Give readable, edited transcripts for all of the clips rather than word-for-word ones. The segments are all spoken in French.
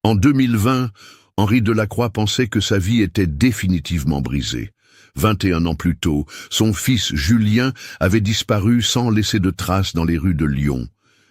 En 2020, Henri Delacroix pensait que sa vie était définitivement brisée. 21 ans plus tôt, son fils Julien avait disparu sans laisser de traces dans les rues de Lyon.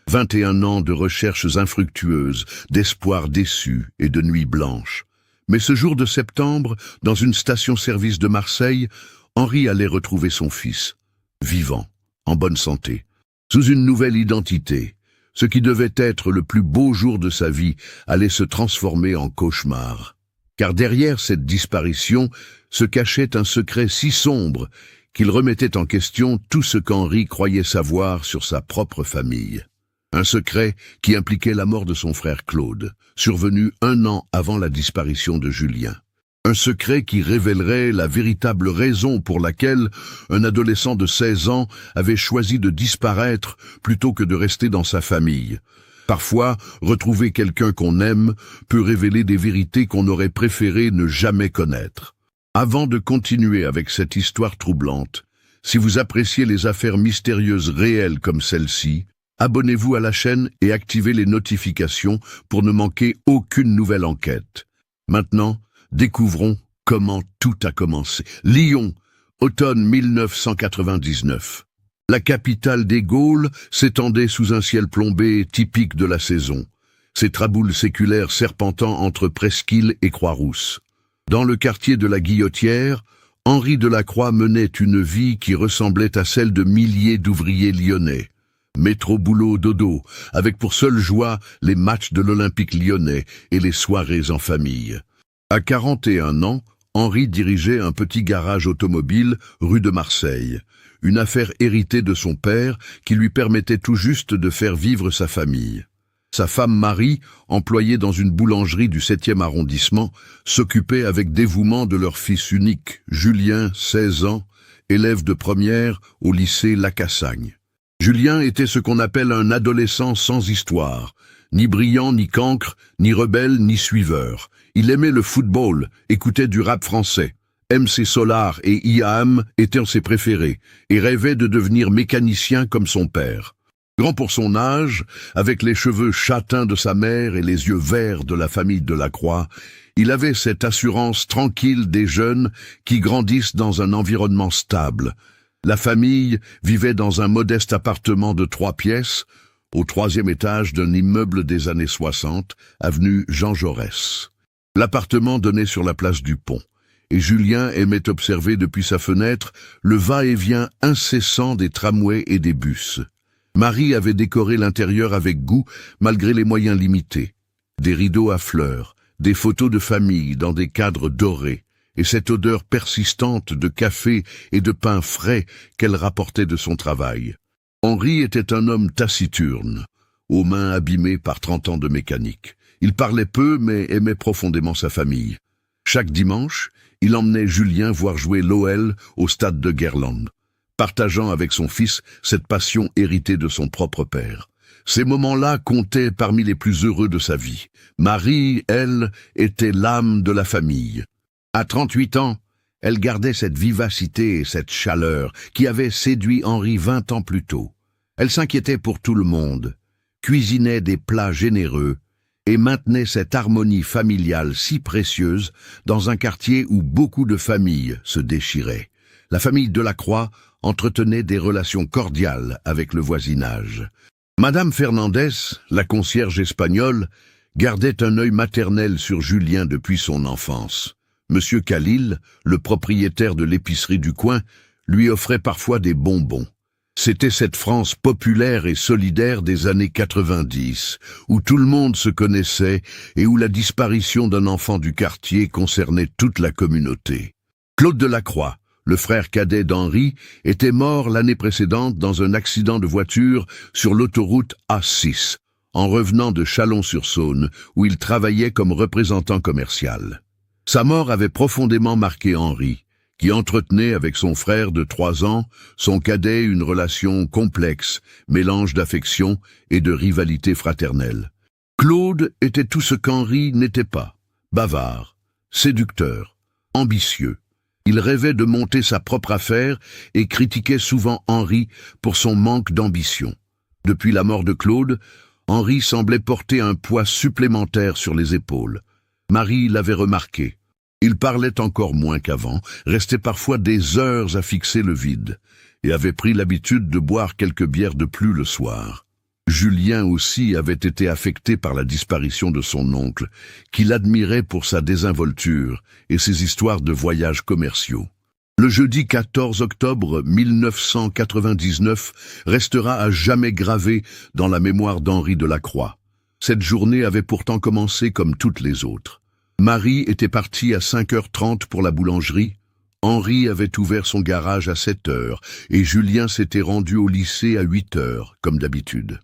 21 ans de recherches infructueuses, d'espoirs déçus et de nuits blanches. Mais ce jour de septembre, dans une station-service de Marseille, Henri allait retrouver son fils, vivant, en bonne santé, sous une nouvelle identité. Ce qui devait être le plus beau jour de sa vie allait se transformer en cauchemar. Car derrière cette disparition se cachait un secret si sombre qu'il remettait en question tout ce qu'Henri croyait savoir sur sa propre famille. Un secret qui impliquait la mort de son frère Claude, survenu 1 an avant la disparition de Julien. Un secret qui révélerait la véritable raison pour laquelle un adolescent de 16 ans avait choisi de disparaître plutôt que de rester dans sa famille. Parfois, retrouver quelqu'un qu'on aime peut révéler des vérités qu'on aurait préféré ne jamais connaître. Avant de continuer avec cette histoire troublante, si vous appréciez les affaires mystérieuses réelles comme celle-ci, abonnez-vous à la chaîne et activez les notifications pour ne manquer aucune nouvelle enquête. Maintenant, découvrons comment tout a commencé. Lyon, automne 1999. La capitale des Gaules s'étendait sous un ciel plombé typique de la saison, ses traboules séculaires serpentant entre Presqu'île et Croix-Rousse. Dans le quartier de la Guillotière, Henri Delacroix menait une vie qui ressemblait à celle de milliers d'ouvriers lyonnais. Métro boulot dodo, avec pour seule joie les matchs de l'Olympique lyonnais et les soirées en famille. À 41 ans, Henri dirigeait un petit garage automobile rue de Marseille, une affaire héritée de son père qui lui permettait tout juste de faire vivre sa famille. Sa femme Marie, employée dans une boulangerie du 7e arrondissement, s'occupait avec dévouement de leur fils unique, Julien, 16 ans, élève de première au lycée Lacassagne. Julien était ce qu'on appelle un adolescent sans histoire, ni brillant, ni cancre, ni rebelle, ni suiveur. Il aimait le football, écoutait du rap français. MC Solar et IAM étaient ses préférés, et rêvait de devenir mécanicien comme son père. Grand pour son âge, avec les cheveux châtains de sa mère et les yeux verts de la famille Delacroix, il avait cette assurance tranquille des jeunes qui grandissent dans un environnement stable. La famille vivait dans un modeste appartement de 3 pièces, au 3e étage d'un immeuble des années 60, avenue Jean Jaurès. L'appartement donnait sur la place du Pont, et Julien aimait observer depuis sa fenêtre le va-et-vient incessant des tramways et des bus. Marie avait décoré l'intérieur avec goût, malgré les moyens limités. Des rideaux à fleurs, des photos de famille dans des cadres dorés, et cette odeur persistante de café et de pain frais qu'elle rapportait de son travail. Henri était un homme taciturne, aux mains abîmées par 30 ans de mécanique. Il parlait peu, mais aimait profondément sa famille. Chaque dimanche, il emmenait Julien voir jouer l'OL au stade de Guerland, partageant avec son fils cette passion héritée de son propre père. Ces moments-là comptaient parmi les plus heureux de sa vie. Marie, elle, était l'âme de la famille. À 38 ans, elle gardait cette vivacité et cette chaleur qui avaient séduit Henri 20 ans plus tôt. Elle s'inquiétait pour tout le monde, cuisinait des plats généreux et maintenait cette harmonie familiale si précieuse dans un quartier où beaucoup de familles se déchiraient. La famille Delacroix entretenait des relations cordiales avec le voisinage. Madame Fernandez, la concierge espagnole, gardait un œil maternel sur Julien depuis son enfance. Monsieur Khalil, le propriétaire de l'épicerie du coin, lui offrait parfois des bonbons. C'était cette France populaire et solidaire des années 90, où tout le monde se connaissait et où la disparition d'un enfant du quartier concernait toute la communauté. Claude Delacroix, le frère cadet d'Henri, était mort l'année précédente dans un accident de voiture sur l'autoroute A6, en revenant de Chalon-sur-Saône, où il travaillait comme représentant commercial. Sa mort avait profondément marqué Henri, qui entretenait avec son frère de 3 ans, son cadet, une relation complexe, mélange d'affection et de rivalité fraternelle. Claude était tout ce qu'Henri n'était pas, bavard, séducteur, ambitieux. Il rêvait de monter sa propre affaire et critiquait souvent Henri pour son manque d'ambition. Depuis la mort de Claude, Henri semblait porter un poids supplémentaire sur les épaules. Marie l'avait remarqué. Il parlait encore moins qu'avant, restait parfois des heures à fixer le vide, et avait pris l'habitude de boire quelques bières de plus le soir. Julien aussi avait été affecté par la disparition de son oncle, qu'il admirait pour sa désinvolture et ses histoires de voyages commerciaux. Le jeudi 14 octobre 1999 restera à jamais gravé dans la mémoire d'Henri Delacroix. Cette journée avait pourtant commencé comme toutes les autres. Marie était partie à 5h30 pour la boulangerie, Henri avait ouvert son garage à 7h et Julien s'était rendu au lycée à 8h, comme d'habitude.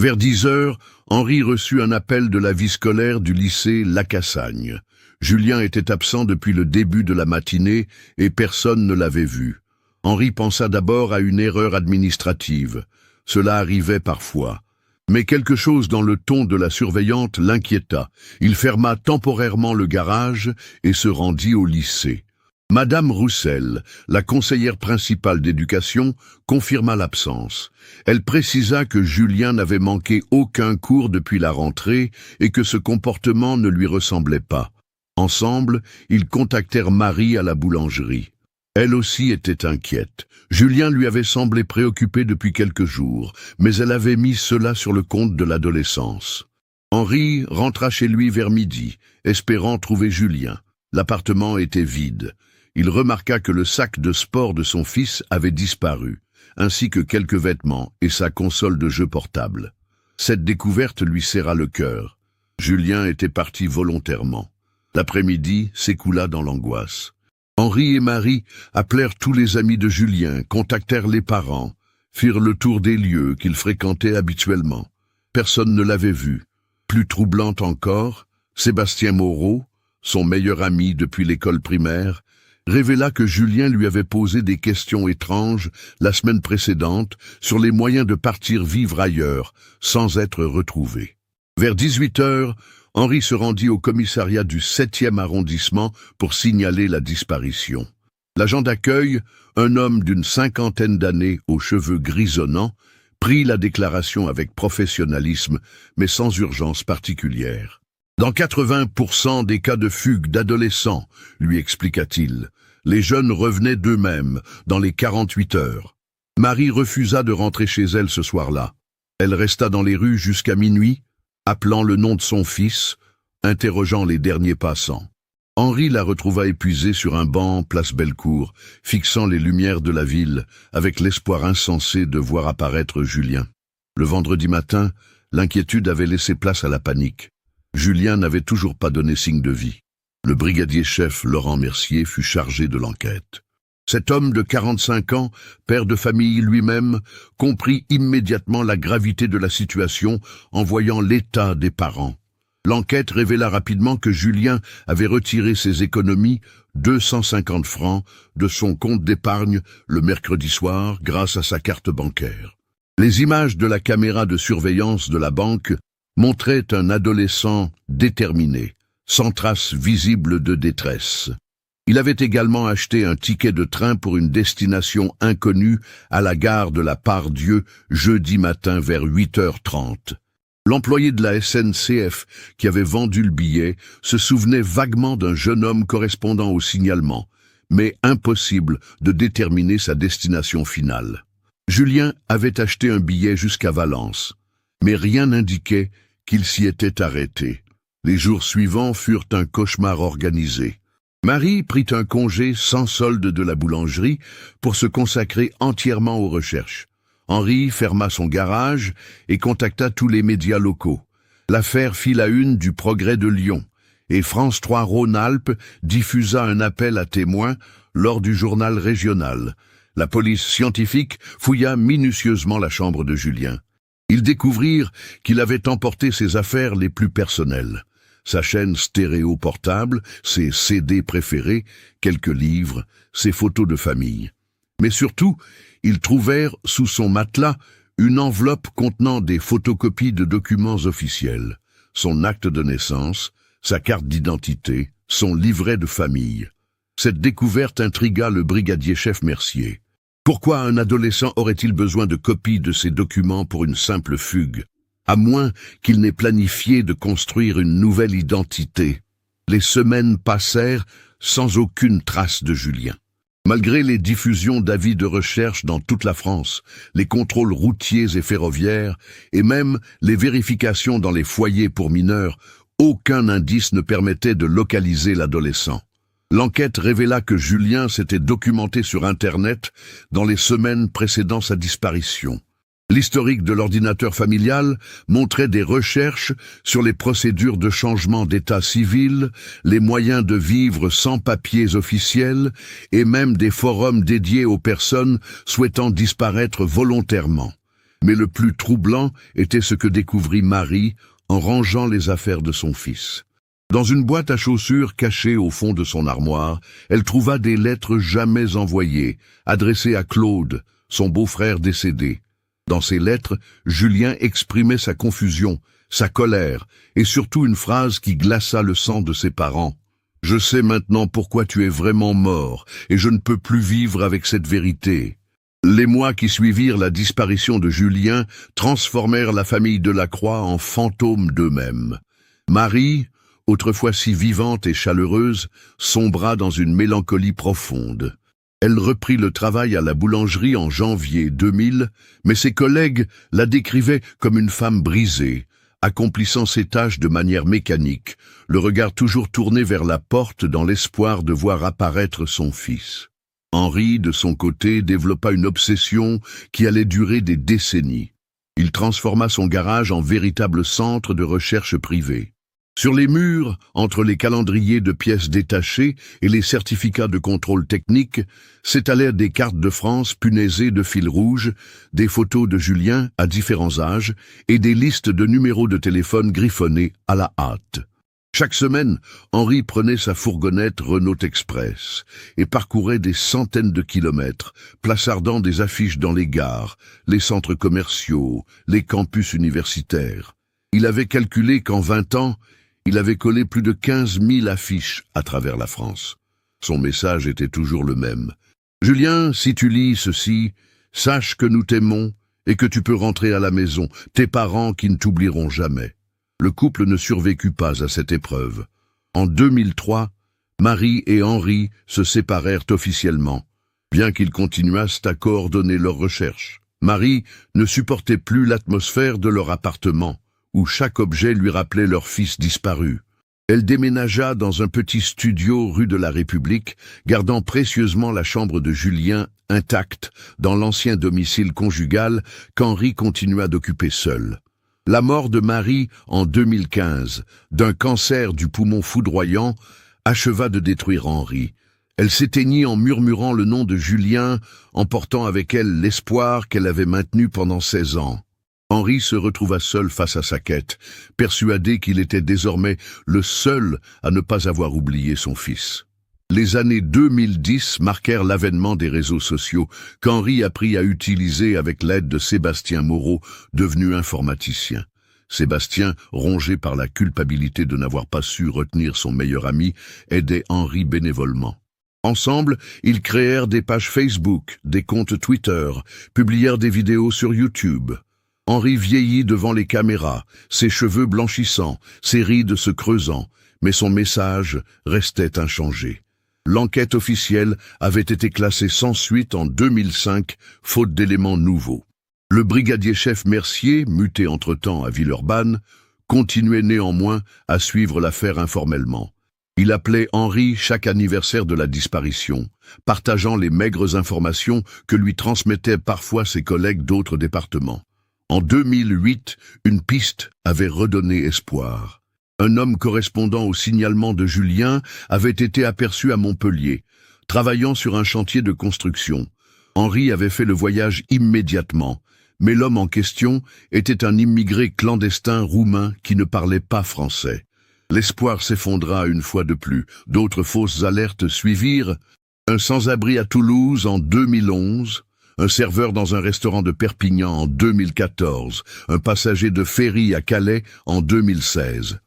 Vers 10h, Henri reçut un appel de la vie scolaire du lycée Lacassagne. Julien était absent depuis le début de la matinée et personne ne l'avait vu. Henri pensa d'abord à une erreur administrative. Cela arrivait parfois. Mais quelque chose dans le ton de la surveillante l'inquiéta. Il ferma temporairement le garage et se rendit au lycée. Madame Roussel, la conseillère principale d'éducation, confirma l'absence. Elle précisa que Julien n'avait manqué aucun cours depuis la rentrée et que ce comportement ne lui ressemblait pas. Ensemble, ils contactèrent Marie à la boulangerie. Elle aussi était inquiète. Julien lui avait semblé préoccupé depuis quelques jours, mais elle avait mis cela sur le compte de l'adolescence. Henri rentra chez lui vers midi, espérant trouver Julien. L'appartement était vide. Il remarqua que le sac de sport de son fils avait disparu, ainsi que quelques vêtements et sa console de jeu portable. Cette découverte lui serra le cœur. Julien était parti volontairement. L'après-midi s'écoula dans l'angoisse. Henri et Marie appelèrent tous les amis de Julien, contactèrent les parents, firent le tour des lieux qu'il fréquentait habituellement. Personne ne l'avait vu. Plus troublante encore, Sébastien Moreau, son meilleur ami depuis l'école primaire, révéla que Julien lui avait posé des questions étranges la semaine précédente sur les moyens de partir vivre ailleurs, sans être retrouvé. Vers 18h, Henri se rendit au commissariat du 7e arrondissement pour signaler la disparition. L'agent d'accueil, un homme d'une 50aine d'années aux cheveux grisonnants, prit la déclaration avec professionnalisme, mais sans urgence particulière. Dans 80% des cas de fugue d'adolescents, lui expliqua-t-il, les jeunes revenaient d'eux-mêmes dans les 48 heures. Marie refusa de rentrer chez elle ce soir-là. Elle resta dans les rues jusqu'à minuit, appelant le nom de son fils, interrogeant les derniers passants. Henri la retrouva épuisée sur un banc, place Bellecour, fixant les lumières de la ville, avec l'espoir insensé de voir apparaître Julien. Le vendredi matin, l'inquiétude avait laissé place à la panique. Julien n'avait toujours pas donné signe de vie. Le brigadier-chef Laurent Mercier fut chargé de l'enquête. Cet homme de 45 ans, père de famille lui-même, comprit immédiatement la gravité de la situation en voyant l'état des parents. L'enquête révéla rapidement que Julien avait retiré ses économies, 250 francs, de son compte d'épargne le mercredi soir grâce à sa carte bancaire. Les images de la caméra de surveillance de la banque montraient un adolescent déterminé, sans trace visible de détresse. Il avait également acheté un ticket de train pour une destination inconnue à la gare de la Part-Dieu jeudi matin vers 8h30. L'employé de la SNCF qui avait vendu le billet se souvenait vaguement d'un jeune homme correspondant au signalement, mais impossible de déterminer sa destination finale. Julien avait acheté un billet jusqu'à Valence, mais rien n'indiquait qu'il s'y était arrêté. Les jours suivants furent un cauchemar organisé. Marie prit un congé sans solde de la boulangerie pour se consacrer entièrement aux recherches. Henri ferma son garage et contacta tous les médias locaux. L'affaire fit la une du Progrès de Lyon et France 3 Rhône-Alpes diffusa un appel à témoins lors du journal régional. La police scientifique fouilla minutieusement la chambre de Julien. Ils découvrirent qu'il avait emporté ses affaires les plus personnelles. Sa chaîne stéréo portable, ses CD préférés, quelques livres, ses photos de famille. Mais surtout, ils trouvèrent sous son matelas une enveloppe contenant des photocopies de documents officiels, son acte de naissance, sa carte d'identité, son livret de famille. Cette découverte intrigua le brigadier-chef Mercier. Pourquoi un adolescent aurait-il besoin de copies de ces documents pour une simple fugue? à moins qu'il n'ait planifié de construire une nouvelle identité. Les semaines passèrent sans aucune trace de Julien. Malgré les diffusions d'avis de recherche dans toute la France, les contrôles routiers et ferroviaires, et même les vérifications dans les foyers pour mineurs, aucun indice ne permettait de localiser l'adolescent. L'enquête révéla que Julien s'était documenté sur Internet dans les semaines précédant sa disparition. L'historique de l'ordinateur familial montrait des recherches sur les procédures de changement d'état civil, les moyens de vivre sans papiers officiels et même des forums dédiés aux personnes souhaitant disparaître volontairement. Mais le plus troublant était ce que découvrit Marie en rangeant les affaires de son fils. Dans une boîte à chaussures cachée au fond de son armoire, elle trouva des lettres jamais envoyées, adressées à Claude, son beau-frère décédé. Dans ces lettres, Julien exprimait sa confusion, sa colère, et surtout une phrase qui glaça le sang de ses parents. « Je sais maintenant pourquoi tu es vraiment mort, et je ne peux plus vivre avec cette vérité. » Les mois qui suivirent la disparition de Julien transformèrent la famille Delacroix en fantômes d'eux-mêmes. Marie, autrefois si vivante et chaleureuse, sombra dans une mélancolie profonde. Elle reprit le travail à la boulangerie en janvier 2000, mais ses collègues la décrivaient comme une femme brisée, accomplissant ses tâches de manière mécanique, le regard toujours tourné vers la porte dans l'espoir de voir apparaître son fils. Henri, de son côté, développa une obsession qui allait durer des décennies. Il transforma son garage en véritable centre de recherche privée. Sur les murs, entre les calendriers de pièces détachées et les certificats de contrôle technique, s'étalèrent des cartes de France punaisées de fil rouge, des photos de Julien à différents âges et des listes de numéros de téléphone griffonnés à la hâte. Chaque semaine, Henri prenait sa fourgonnette Renault Express et parcourait des centaines de kilomètres, plaçardant des affiches dans les gares, les centres commerciaux, les campus universitaires. Il avait calculé qu'en 20 ans, il avait collé plus de 15 000 affiches à travers la France. Son message était toujours le même. « Julien, si tu lis ceci, sache que nous t'aimons et que tu peux rentrer à la maison, tes parents qui ne t'oublieront jamais. » Le couple ne survécut pas à cette épreuve. En 2003, Marie et Henri se séparèrent officiellement, bien qu'ils continuassent à coordonner leurs recherches. Marie ne supportait plus l'atmosphère de leur appartement, où chaque objet lui rappelait leur fils disparu. Elle déménagea dans un petit studio rue de la République, gardant précieusement la chambre de Julien intacte dans l'ancien domicile conjugal qu'Henri continua d'occuper seul. La mort de Marie en 2015, d'un cancer du poumon foudroyant, acheva de détruire Henri. Elle s'éteignit en murmurant le nom de Julien, emportant avec elle l'espoir qu'elle avait maintenu pendant 16 ans. Henri se retrouva seul face à sa quête, persuadé qu'il était désormais le seul à ne pas avoir oublié son fils. Les années 2010 marquèrent l'avènement des réseaux sociaux qu'Henri apprit à utiliser avec l'aide de Sébastien Moreau, devenu informaticien. Sébastien, rongé par la culpabilité de n'avoir pas su retenir son meilleur ami, aidait Henri bénévolement. Ensemble, ils créèrent des pages Facebook, des comptes Twitter, publièrent des vidéos sur YouTube. Henri vieillit devant les caméras, ses cheveux blanchissant, ses rides se creusant, mais son message restait inchangé. L'enquête officielle avait été classée sans suite en 2005, faute d'éléments nouveaux. Le brigadier-chef Mercier, muté entre-temps à Villeurbanne, continuait néanmoins à suivre l'affaire informellement. Il appelait Henri chaque anniversaire de la disparition, partageant les maigres informations que lui transmettaient parfois ses collègues d'autres départements. En 2008, une piste avait redonné espoir. Un homme correspondant au signalement de Julien avait été aperçu à Montpellier, travaillant sur un chantier de construction. Henri avait fait le voyage immédiatement, mais l'homme en question était un immigré clandestin roumain qui ne parlait pas français. L'espoir s'effondra une fois de plus. D'autres fausses alertes suivirent. Un sans-abri à Toulouse en 2011, un serveur dans un restaurant de Perpignan en 2014, un passager de ferry à Calais en 2016.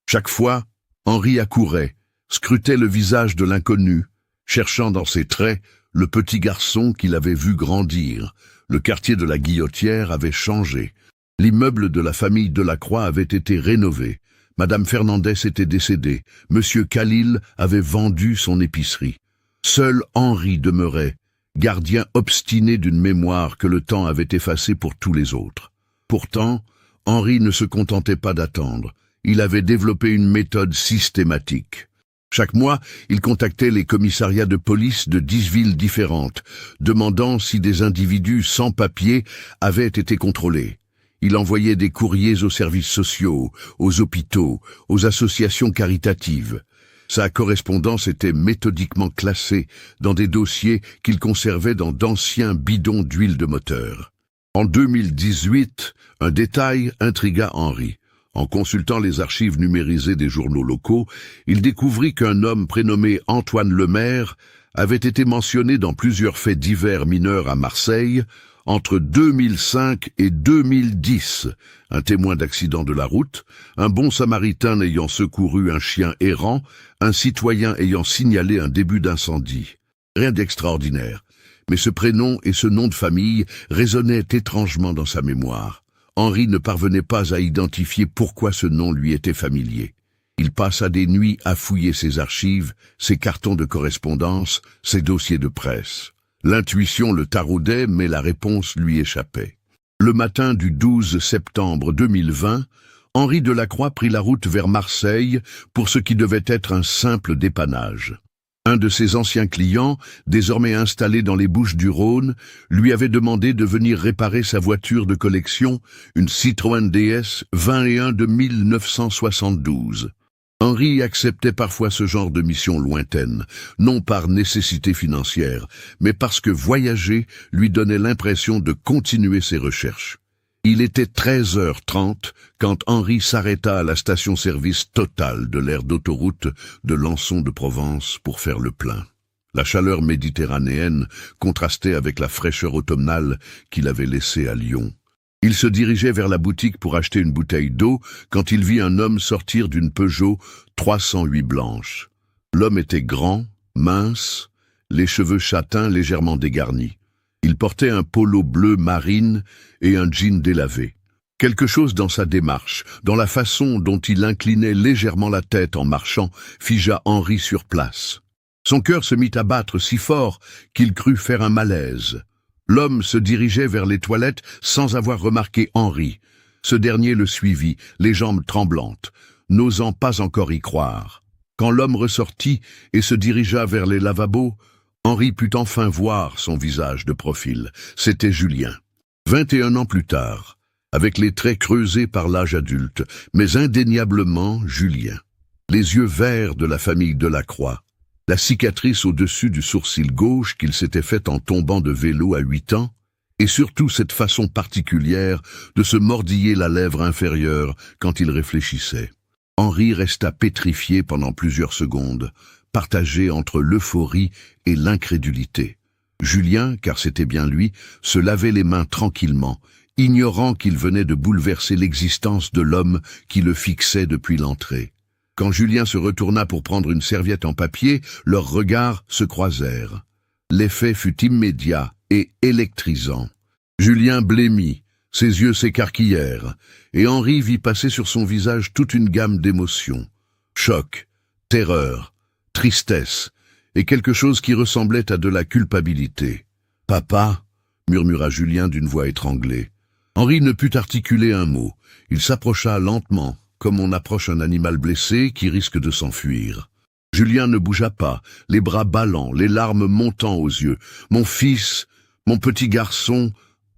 Chaque fois, Henri accourait, scrutait le visage de l'inconnu, cherchant dans ses traits le petit garçon qu'il avait vu grandir. Le quartier de la Guillotière avait changé. L'immeuble de la famille Delacroix avait été rénové. Madame Fernandez était décédée. Monsieur Khalil avait vendu son épicerie. Seul Henri demeurait, gardien obstiné d'une mémoire que le temps avait effacée pour tous les autres. Pourtant, Henri ne se contentait pas d'attendre. Il avait développé une méthode systématique. Chaque mois, il contactait les commissariats de police de 10 villes différentes, demandant si des individus sans papier avaient été contrôlés. Il envoyait des courriers aux services sociaux, aux hôpitaux, aux associations caritatives. Sa correspondance était méthodiquement classée dans des dossiers qu'il conservait dans d'anciens bidons d'huile de moteur. En 2018, un détail intrigua Henri. En consultant les archives numérisées des journaux locaux, il découvrit qu'un homme prénommé Antoine Lemaire avait été mentionné dans plusieurs faits divers mineurs à Marseille entre 2005 et 2010. Un témoin d'accident de la route, un bon samaritain ayant secouru un chien errant, un citoyen ayant signalé un début d'incendie. Rien d'extraordinaire, mais ce prénom et ce nom de famille résonnaient étrangement dans sa mémoire. Henri ne parvenait pas à identifier pourquoi ce nom lui était familier. Il passa des nuits à fouiller ses archives, ses cartons de correspondance, ses dossiers de presse. L'intuition le taraudait, mais la réponse lui échappait. Le matin du 12 septembre 2020, Henri Delacroix prit la route vers Marseille pour ce qui devait être un simple dépannage. Un de ses anciens clients, désormais installé dans les Bouches-du-Rhône, lui avait demandé de venir réparer sa voiture de collection, une Citroën DS 21 de 1972. Henri acceptait parfois ce genre de mission lointaine, non par nécessité financière, mais parce que voyager lui donnait l'impression de continuer ses recherches. Il était 13h30 quand Henri s'arrêta à la station-service Total de l'aire d'autoroute de Lançon de Provence pour faire le plein. La chaleur méditerranéenne contrastait avec la fraîcheur automnale qu'il avait laissée à Lyon. Il se dirigeait vers la boutique pour acheter une bouteille d'eau quand il vit un homme sortir d'une Peugeot 308 blanche. L'homme était grand, mince, les cheveux châtains légèrement dégarnis. Il portait un polo bleu marine et un jean délavé. Quelque chose dans sa démarche, dans la façon dont il inclinait légèrement la tête en marchant, figea Henri sur place. Son cœur se mit à battre si fort qu'il crut faire un malaise. L'homme se dirigeait vers les toilettes sans avoir remarqué Henri. Ce dernier le suivit, les jambes tremblantes, n'osant pas encore y croire. Quand l'homme ressortit et se dirigea vers les lavabos, Henri put enfin voir son visage de profil. C'était Julien. 21 ans plus tard, avec les traits creusés par l'âge adulte, mais indéniablement Julien. Les yeux verts de la famille Delacroix. La cicatrice au-dessus du sourcil gauche qu'il s'était faite en tombant de vélo à 8 ans, et surtout cette façon particulière de se mordiller la lèvre inférieure quand il réfléchissait. Henri resta pétrifié pendant plusieurs secondes, partagé entre l'euphorie et l'incrédulité. Julien, car c'était bien lui, se lavait les mains tranquillement, ignorant qu'il venait de bouleverser l'existence de l'homme qui le fixait depuis l'entrée. Quand Julien se retourna pour prendre une serviette en papier, leurs regards se croisèrent. L'effet fut immédiat et électrisant. Julien blêmit, ses yeux s'écarquillèrent, et Henri vit passer sur son visage toute une gamme d'émotions. Choc, terreur, tristesse, et quelque chose qui ressemblait à de la culpabilité. « Papa » murmura Julien d'une voix étranglée. Henri ne put articuler un mot. Il s'approcha lentement, comme on approche un animal blessé qui risque de s'enfuir. Julien ne bougea pas, les bras ballants, les larmes montant aux yeux. « Mon fils, mon petit garçon »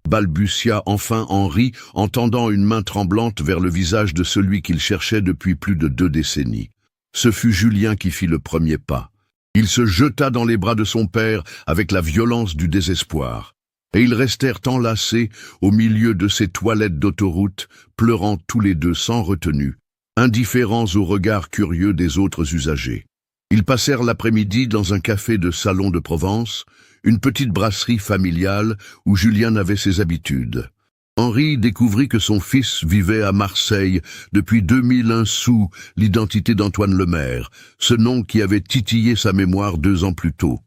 balbutia enfin Henri en tendant une main tremblante vers le visage de celui qu'il cherchait depuis plus de 2 décennies. Ce fut Julien qui fit le premier pas. Il se jeta dans les bras de son père avec la violence du désespoir. Et ils restèrent enlacés au milieu de ces toilettes d'autoroute, pleurant tous les deux sans retenue, indifférents aux regards curieux des autres usagers. Ils passèrent l'après-midi dans un café de Salon de Provence, une petite brasserie familiale où Julien avait ses habitudes. Henri découvrit que son fils vivait à Marseille depuis 2001 sous l'identité d'Antoine Lemaire, ce nom qui avait titillé sa mémoire 2 ans plus tôt.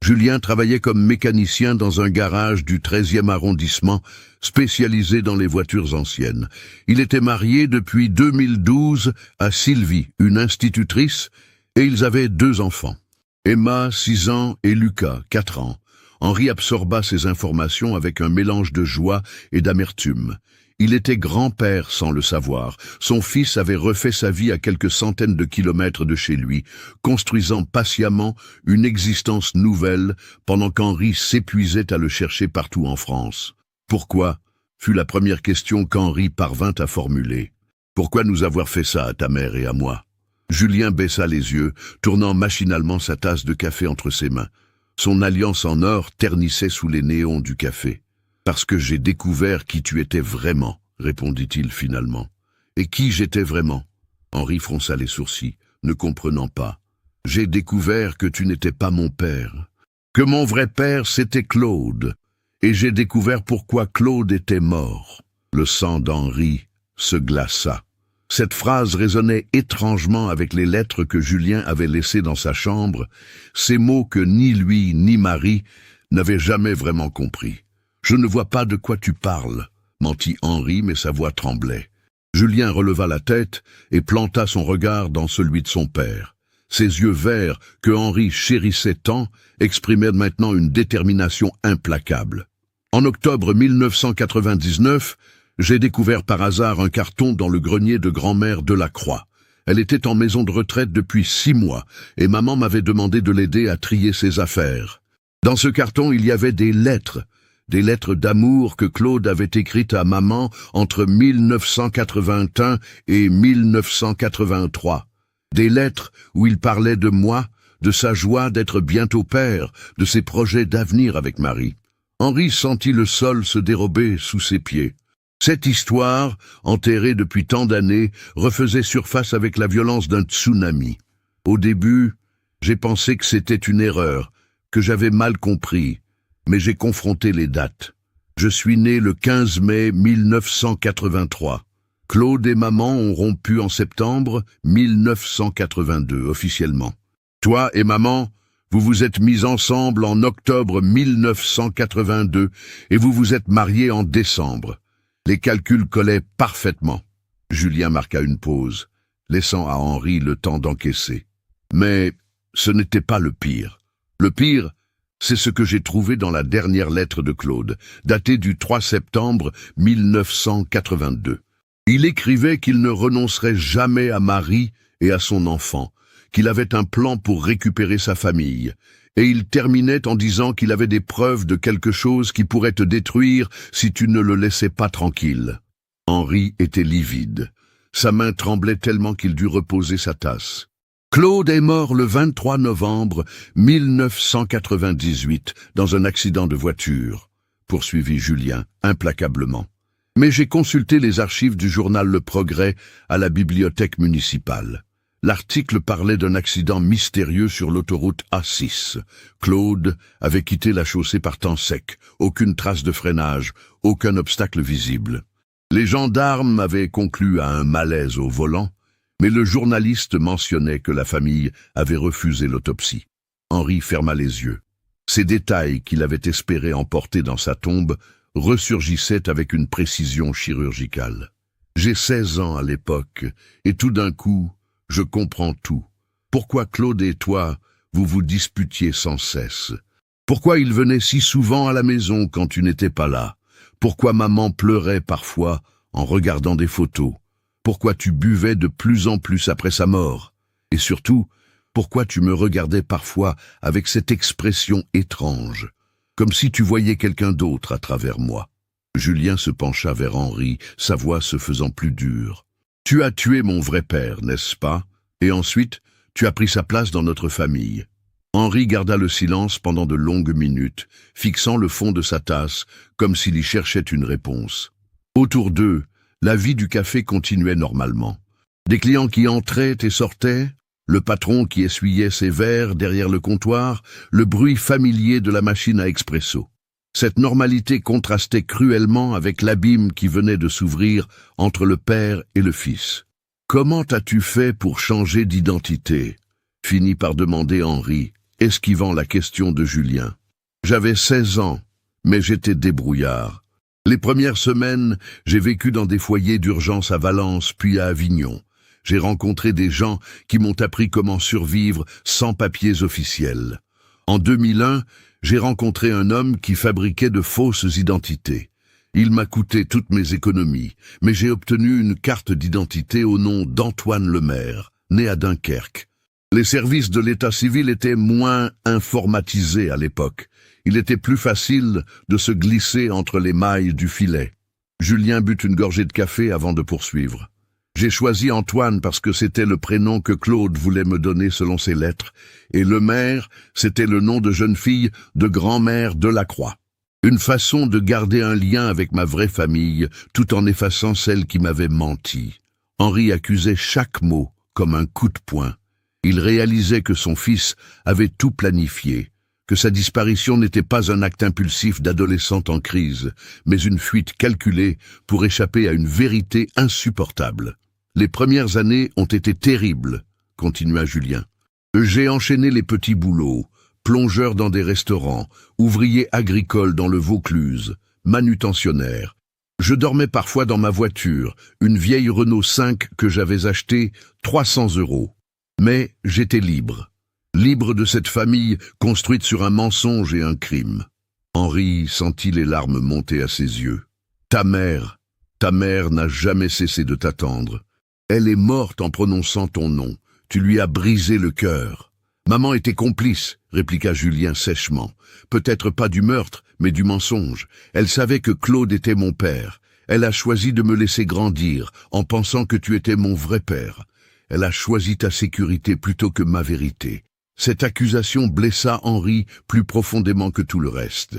Julien travaillait comme mécanicien dans un garage du 13e arrondissement, spécialisé dans les voitures anciennes. Il était marié depuis 2012 à Sylvie, une institutrice, et ils avaient 2 enfants. Emma, 6 ans, et Lucas, 4 ans. Henri absorba ces informations avec un mélange de joie et d'amertume. Il était grand-père sans le savoir. Son fils avait refait sa vie à quelques centaines de kilomètres de chez lui, construisant patiemment une existence nouvelle pendant qu'Henri s'épuisait à le chercher partout en France. « Pourquoi ?» fut la première question qu'Henri parvint à formuler. « Pourquoi nous avoir fait ça à ta mère et à moi ?» Julien baissa les yeux, tournant machinalement sa tasse de café entre ses mains. Son alliance en or ternissait sous les néons du café. « Parce que j'ai découvert qui tu étais vraiment, » répondit-il finalement. « Et qui j'étais vraiment ?» Henri fronça les sourcils, ne comprenant pas. « J'ai découvert que tu n'étais pas mon père, que mon vrai père c'était Claude, et j'ai découvert pourquoi Claude était mort. » Le sang d'Henri se glaça. Cette phrase résonnait étrangement avec les lettres que Julien avait laissées dans sa chambre, ces mots que ni lui ni Marie n'avaient jamais vraiment compris. « Je ne vois pas de quoi tu parles », mentit Henri, mais sa voix tremblait. Julien releva la tête et planta son regard dans celui de son père. Ses yeux verts, que Henri chérissait tant, exprimaient maintenant une détermination implacable. En octobre 1999, j'ai découvert par hasard un carton dans le grenier de grand-mère Delacroix. Elle était en maison de retraite depuis 6 mois, et maman m'avait demandé de l'aider à trier ses affaires. Dans ce carton, il y avait des lettres d'amour que Claude avait écrites à maman entre 1981 et 1983. Des lettres où il parlait de moi, de sa joie d'être bientôt père, de ses projets d'avenir avec Marie. Henri sentit le sol se dérober sous ses pieds. Cette histoire, enterrée depuis tant d'années, refaisait surface avec la violence d'un tsunami. Au début, j'ai pensé que c'était une erreur, que j'avais mal compris, mais j'ai confronté les dates. Je suis né le 15 mai 1983. Claude et maman ont rompu en septembre 1982, officiellement. Toi et maman, vous vous êtes mis ensemble en octobre 1982 et vous vous êtes mariés en décembre. Les calculs collaient parfaitement. Julien marqua une pause, laissant à Henri le temps d'encaisser. Mais ce n'était pas le pire. Le pire, c'est ce que j'ai trouvé dans la dernière lettre de Claude, datée du 3 septembre 1982. Il écrivait qu'il ne renoncerait jamais à Marie et à son enfant, qu'il avait un plan pour récupérer sa famille, et il terminait en disant qu'il avait des preuves de quelque chose qui pourrait te détruire si tu ne le laissais pas tranquille. Henri était livide. Sa main tremblait tellement qu'il dut reposer sa tasse. Claude est mort le 23 novembre 1998 dans un accident de voiture, poursuivit Julien implacablement. Mais j'ai consulté les archives du journal Le Progrès à la bibliothèque municipale. L'article parlait d'un accident mystérieux sur l'autoroute A6. Claude avait quitté la chaussée par temps sec, aucune trace de freinage, aucun obstacle visible. Les gendarmes avaient conclu à un malaise au volant, mais le journaliste mentionnait que la famille avait refusé l'autopsie. Henri ferma les yeux. Ces détails qu'il avait espéré emporter dans sa tombe ressurgissaient avec une précision chirurgicale. J'ai 16 ans à l'époque, et tout d'un coup, je comprends tout. Pourquoi Claude et toi, vous vous disputiez sans cesse? Pourquoi il venait si souvent à la maison quand tu n'étais pas là? Pourquoi maman pleurait parfois en regardant des photos? Pourquoi tu buvais de plus en plus après sa mort? Et surtout, pourquoi tu me regardais parfois avec cette expression étrange, comme si tu voyais quelqu'un d'autre à travers moi? Julien se pencha vers Henri, sa voix se faisant plus dure. Tu as tué mon vrai père, n'est-ce pas? Et ensuite, tu as pris sa place dans notre famille. Henri garda le silence pendant de longues minutes, fixant le fond de sa tasse, comme s'il y cherchait une réponse. Autour d'eux, la vie du café continuait normalement. Des clients qui entraient et sortaient, le patron qui essuyait ses verres derrière le comptoir, le bruit familier de la machine à expresso. Cette normalité contrastait cruellement avec l'abîme qui venait de s'ouvrir entre le père et le fils. « Comment as-tu fait pour changer d'identité ?» finit par demander Henri, esquivant la question de Julien. J'avais 16 ans, mais j'étais débrouillard. Les premières semaines, j'ai vécu dans des foyers d'urgence à Valence, puis à Avignon. J'ai rencontré des gens qui m'ont appris comment survivre sans papiers officiels. En 2001, j'ai rencontré un homme qui fabriquait de fausses identités. Il m'a coûté toutes mes économies, mais j'ai obtenu une carte d'identité au nom d'Antoine Lemaire, né à Dunkerque. Les services de l'état civil étaient moins informatisés à l'époque. Il était plus facile de se glisser entre les mailles du filet. Julien but une gorgée de café avant de poursuivre. J'ai choisi Antoine parce que c'était le prénom que Claude voulait me donner selon ses lettres, et Lemaire, c'était le nom de jeune fille de grand-mère Delacroix. Une façon de garder un lien avec ma vraie famille, tout en effaçant celle qui m'avait menti. Henri accusait chaque mot comme un coup de poing. Il réalisait que son fils avait tout planifié, que sa disparition n'était pas un acte impulsif d'adolescente en crise, mais une fuite calculée pour échapper à une vérité insupportable. Les premières années ont été terribles, continua Julien. J'ai enchaîné les petits boulots, plongeur dans des restaurants, ouvrier agricole dans le Vaucluse, manutentionnaire. Je dormais parfois dans ma voiture, une vieille Renault 5 que j'avais achetée 300 €. Mais j'étais libre. Libre de cette famille construite sur un mensonge et un crime. Henri sentit les larmes monter à ses yeux. Ta mère n'a jamais cessé de t'attendre. Elle est morte en prononçant ton nom. Tu lui as brisé le cœur. Maman était complice, répliqua Julien sèchement. Peut-être pas du meurtre, mais du mensonge. Elle savait que Claude était mon père. Elle a choisi de me laisser grandir, en pensant que tu étais mon vrai père. Elle a choisi ta sécurité plutôt que ma vérité. Cette accusation blessa Henri plus profondément que tout le reste.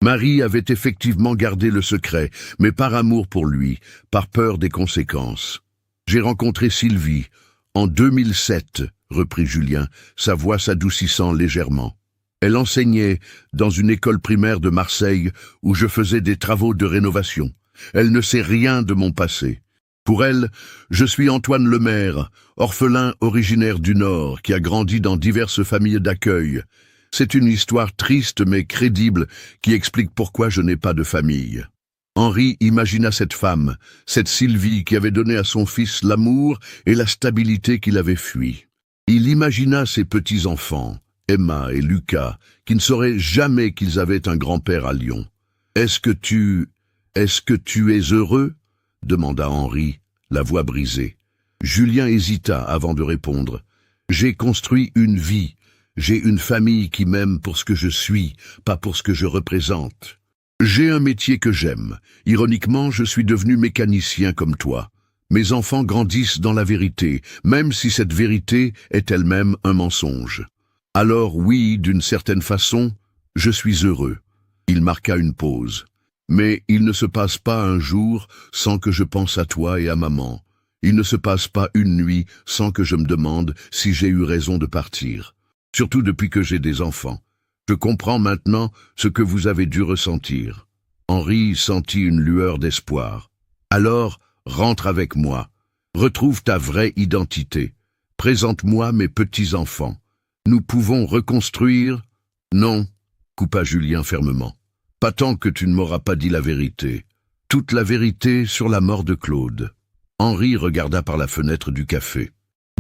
Marie avait effectivement gardé le secret, mais par amour pour lui, par peur des conséquences. J'ai rencontré Sylvie, en 2007, reprit Julien, sa voix s'adoucissant légèrement. Elle enseignait dans une école primaire de Marseille où je faisais des travaux de rénovation. Elle ne sait rien de mon passé. Pour elle, je suis Antoine Lemaire, orphelin originaire du Nord, qui a grandi dans diverses familles d'accueil. C'est une histoire triste mais crédible qui explique pourquoi je n'ai pas de famille. Henri imagina cette femme, cette Sylvie qui avait donné à son fils l'amour et la stabilité qu'il avait fui. Il imagina ses petits-enfants, Emma et Lucas, qui ne sauraient jamais qu'ils avaient un grand-père à Lyon. Est-ce que tu es heureux ? Demanda Henri, la voix brisée. Julien hésita avant de répondre. J'ai construit une vie. J'ai une famille qui m'aime pour ce que je suis, pas pour ce que je représente. J'ai un métier que j'aime. Ironiquement, je suis devenu mécanicien comme toi. Mes enfants grandissent dans la vérité, même si cette vérité est elle-même un mensonge. Alors oui, d'une certaine façon, je suis heureux. Il marqua une pause. Mais il ne se passe pas un jour sans que je pense à toi et à maman. Il ne se passe pas une nuit sans que je me demande si j'ai eu raison de partir. Surtout depuis que j'ai des enfants. Je comprends maintenant ce que vous avez dû ressentir. Henri sentit une lueur d'espoir. Alors, rentre avec moi. Retrouve ta vraie identité. Présente-moi mes petits-enfants. Nous pouvons reconstruire... Non, coupa Julien fermement. Pas tant que tu ne m'auras pas dit la vérité. Toute la vérité sur la mort de Claude. Henri regarda par la fenêtre du café.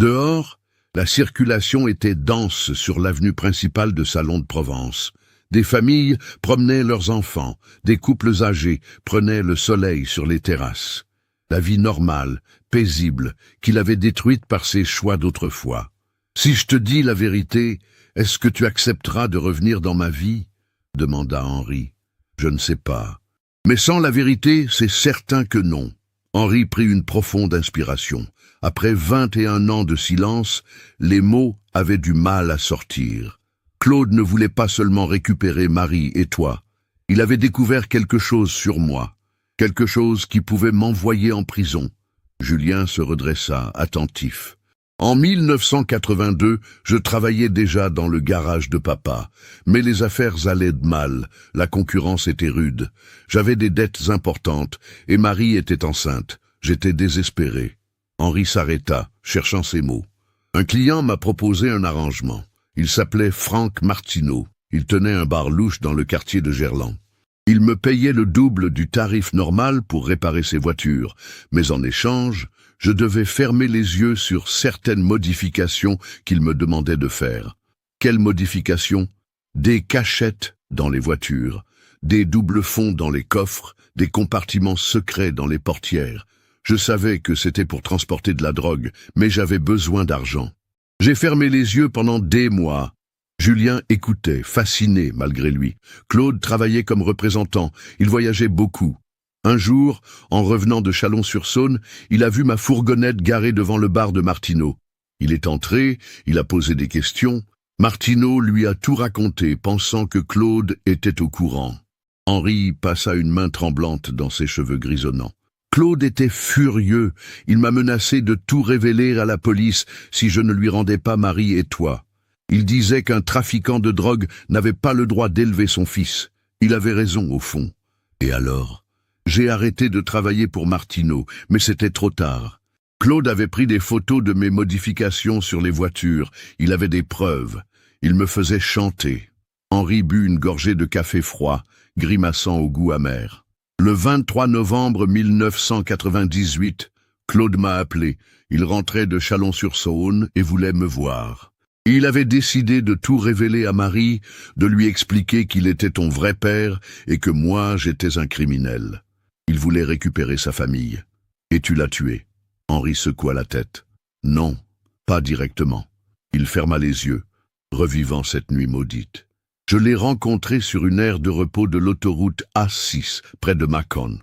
Dehors, la circulation était dense sur l'avenue principale de Salon de Provence. Des familles promenaient leurs enfants, des couples âgés prenaient le soleil sur les terrasses. La vie normale, paisible, qu'il avait détruite par ses choix d'autrefois. Si je te dis la vérité, est-ce que tu accepteras de revenir dans ma vie ? Demanda Henri. Je ne sais pas. Mais sans la vérité, c'est certain que non. Henri prit une profonde inspiration. Après 21 ans de silence, les mots avaient du mal à sortir. Claude ne voulait pas seulement récupérer Marie et toi. Il avait découvert quelque chose sur moi. Quelque chose qui pouvait m'envoyer en prison. Julien se redressa, attentif. En 1982, je travaillais déjà dans le garage de papa, mais les affaires allaient de mal, la concurrence était rude. J'avais des dettes importantes, et Marie était enceinte. J'étais désespéré. Henri s'arrêta, cherchant ses mots. Un client m'a proposé un arrangement. Il s'appelait Franck Martineau. Il tenait un bar louche dans le quartier de Gerland. Il me payait le double du tarif normal pour réparer ses voitures, mais en échange, je devais fermer les yeux sur certaines modifications qu'il me demandait de faire. Quelles modifications? Des cachettes dans les voitures, des doubles fonds dans les coffres, des compartiments secrets dans les portières. Je savais que c'était pour transporter de la drogue, mais j'avais besoin d'argent. J'ai fermé les yeux pendant des mois. Julien écoutait, fasciné malgré lui. Claude travaillait comme représentant, il voyageait beaucoup. Un jour, en revenant de Chalon-sur-Saône, il a vu ma fourgonnette garée devant le bar de Martineau. Il est entré, il a posé des questions. Martineau lui a tout raconté, pensant que Claude était au courant. Henri passa une main tremblante dans ses cheveux grisonnants. Claude était furieux, il m'a menacé de tout révéler à la police si je ne lui rendais pas Marie et toi. Il disait qu'un trafiquant de drogue n'avait pas le droit d'élever son fils. Il avait raison au fond. Et alors? J'ai arrêté de travailler pour Martineau, mais c'était trop tard. Claude avait pris des photos de mes modifications sur les voitures. Il avait des preuves. Il me faisait chanter. Henri but une gorgée de café froid, grimaçant au goût amer. Le 23 novembre 1998, Claude m'a appelé. Il rentrait de Chalon-sur-Saône et voulait me voir. Il avait décidé de tout révéler à Marie, de lui expliquer qu'il était ton vrai père et que moi j'étais un criminel. Il voulait récupérer sa famille. Et tu l'as tué. Henri secoua la tête. Non, pas directement. Il ferma les yeux, revivant cette nuit maudite. Je l'ai rencontré sur une aire de repos de l'autoroute A6, près de Mâcon.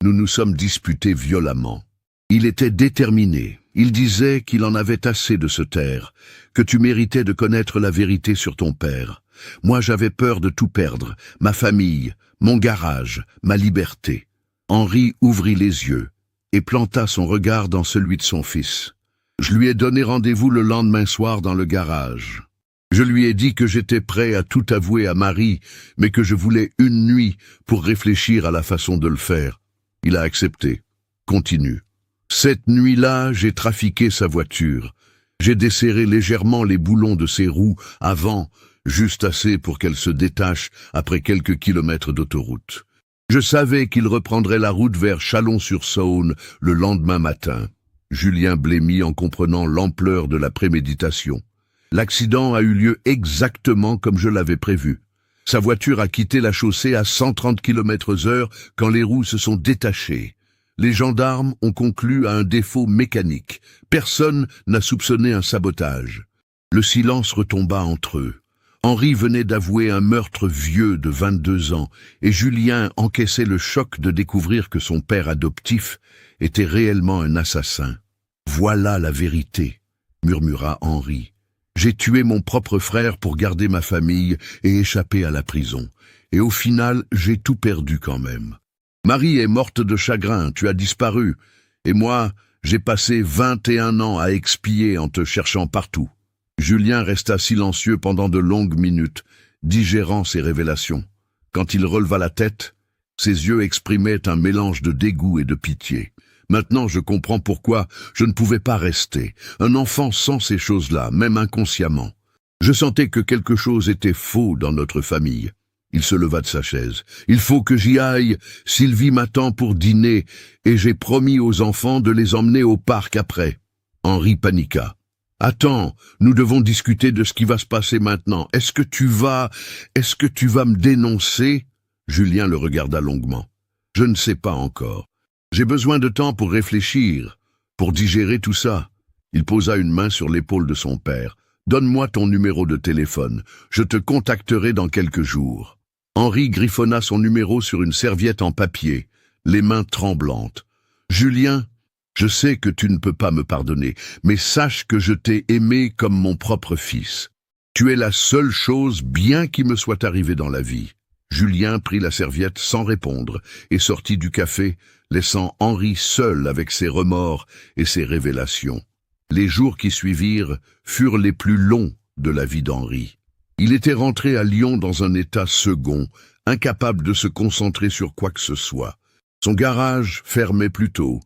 Nous nous sommes disputés violemment. Il était déterminé. Il disait qu'il en avait assez de se taire, que tu méritais de connaître la vérité sur ton père. Moi j'avais peur de tout perdre, ma famille, mon garage, ma liberté. Henri ouvrit les yeux et planta son regard dans celui de son fils. Je lui ai donné rendez-vous le lendemain soir dans le garage. Je lui ai dit que j'étais prêt à tout avouer à Marie, mais que je voulais une nuit pour réfléchir à la façon de le faire. Il a accepté. Continue. Cette nuit-là, j'ai trafiqué sa voiture. J'ai desserré légèrement les boulons de ses roues avant, juste assez pour qu'elle se détache après quelques kilomètres d'autoroute. Je savais qu'il reprendrait la route vers Chalon-sur-Saône le lendemain matin. Julien blêmit en comprenant l'ampleur de la préméditation. L'accident a eu lieu exactement comme je l'avais prévu. Sa voiture a quitté la chaussée à 130 km/h quand les roues se sont détachées. Les gendarmes ont conclu à un défaut mécanique. Personne n'a soupçonné un sabotage. Le silence retomba entre eux. Henri venait d'avouer un meurtre vieux de 22 ans et Julien encaissait le choc de découvrir que son père adoptif était réellement un assassin. « Voilà la vérité », murmura Henri. « J'ai tué mon propre frère pour garder ma famille et échapper à la prison. Et au final, j'ai tout perdu quand même. Marie est morte de chagrin, tu as disparu. Et moi, j'ai passé 21 ans à expier en te cherchant partout. » Julien resta silencieux pendant de longues minutes, digérant ses révélations. Quand il releva la tête, ses yeux exprimaient un mélange de dégoût et de pitié. Maintenant, je comprends pourquoi je ne pouvais pas rester. Un enfant sent ces choses-là, même inconsciemment. Je sentais que quelque chose était faux dans notre famille. Il se leva de sa chaise. « Il faut que j'y aille. Sylvie m'attend pour dîner, et j'ai promis aux enfants de les emmener au parc après. » Henri paniqua. « Attends, nous devons discuter de ce qui va se passer maintenant. Est-ce que tu vas me dénoncer ?» Julien le regarda longuement. « Je ne sais pas encore. J'ai besoin de temps pour réfléchir, pour digérer tout ça. » Il posa une main sur l'épaule de son père. « Donne-moi ton numéro de téléphone. Je te contacterai dans quelques jours. » Henri griffonna son numéro sur une serviette en papier, les mains tremblantes. « Julien, je sais que tu ne peux pas me pardonner, mais sache que je t'ai aimé comme mon propre fils. Tu es la seule chose bien qui me soit arrivée dans la vie. » Julien prit la serviette sans répondre et sortit du café, laissant Henri seul avec ses remords et ses révélations. Les jours qui suivirent furent les plus longs de la vie d'Henri. Il était rentré à Lyon dans un état second, incapable de se concentrer sur quoi que ce soit. Son garage fermait plus tôt.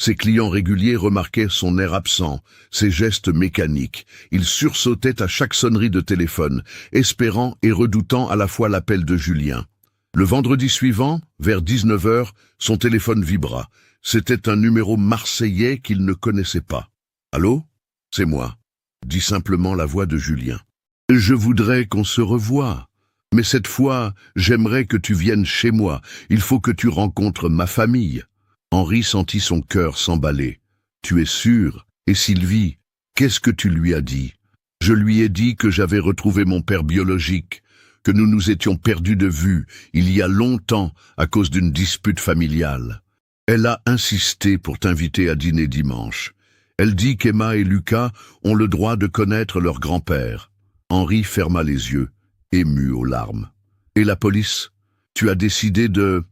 Ses clients réguliers remarquaient son air absent, ses gestes mécaniques. Il sursautait à chaque sonnerie de téléphone, espérant et redoutant à la fois l'appel de Julien. Le vendredi suivant, vers 19 heures, son téléphone vibra. C'était un numéro marseillais qu'il ne connaissait pas. « Allô ? C'est moi », dit simplement la voix de Julien. « Je voudrais qu'on se revoie. Mais cette fois, j'aimerais que tu viennes chez moi. Il faut que tu rencontres ma famille. » Henri sentit son cœur s'emballer. « Tu es sûr ? Et Sylvie, qu'est-ce que tu lui as dit ?»« Je lui ai dit que j'avais retrouvé mon père biologique, que nous nous étions perdus de vue il y a longtemps à cause d'une dispute familiale. Elle a insisté pour t'inviter à dîner dimanche. Elle dit qu'Emma et Lucas ont le droit de connaître leur grand-père. » Henri ferma les yeux, ému aux larmes. « Et la police ? Tu as décidé de...